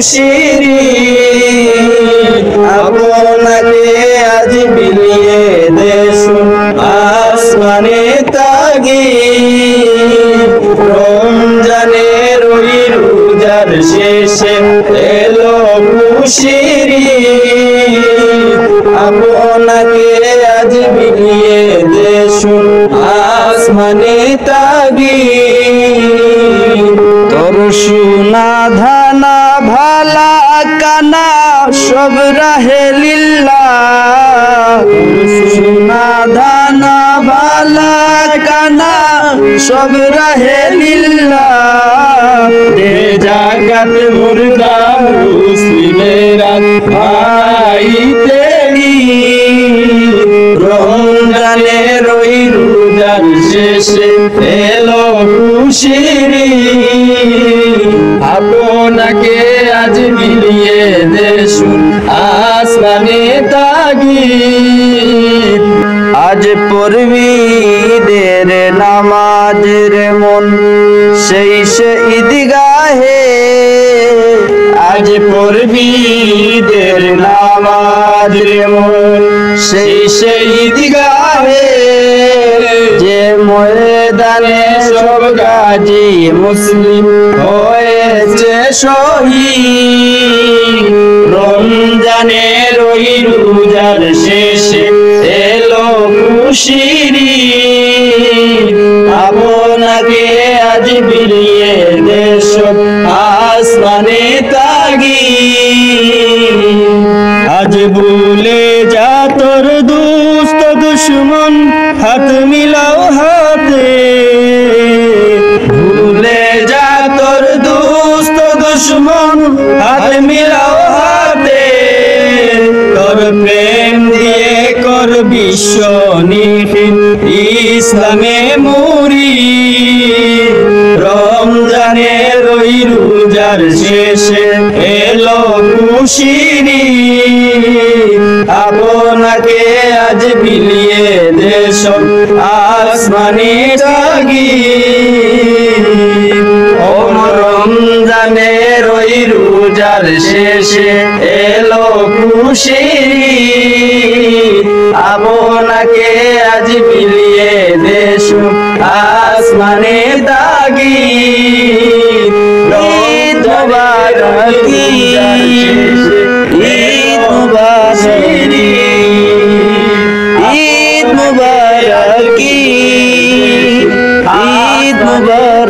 খুশিরি আপনাকে আজ বিলিয়ে দেশুন আসমানে তাগি রমজানের ওই রোজার শেষে এলো খুশিরি আপনাকে আজ বিলিয়ে দেশুন আসমানে তাগি তোর সোনা ধানা ভালা কানা সব রাহে লিল্লাহ সোনা ধানা ভালা কানা সব রাহে লিল্লাহ দে জাগাত মুর্দা মুসলিমেরা ভাই তেরি রমজানের ওই রোজার শেষে এলো খুশিরি আপনাকে আজ বিলিয়ে দেশুন আসমানে তাগি আজ পড়বি দের নামাজের মন সেই সে ঈদগাহে আজ পড়বি দের নামাজের মন সেই সে ঈদগাহে যে ময়দানে সব গাজী মুসলিম হয়েছে শহীদ রমজানের ওই রোজার শেষে এলো খুশিরি আপনাকে আজ বিলিয়ে দেশুন আসমানে তাগি আজ ভুলে যা তোর দুষ্ট দুশ্মন হাত মিলাও হাতে ভুলে যা তোর দুষ্ট দুশ্মন হাত মিলাও হাতে তোর প্রেম দিয়ে কর বিশ্ব নিহিত ইসলামে মুরি রমজানের ওই রোজার শেষে এলো খুশিরি আপনাকে আজ বিলিয়ে দেশুন আসমানে তাগি ও রমজানের ওই রোজার শেষে এলো খুশিরি আপনাকে আজ বিলিয়ে দেশুন আসমানে তাগি ঈদ মুবারক ঈদ মুবারক ঈদ মুবারক ঈদ মুবারক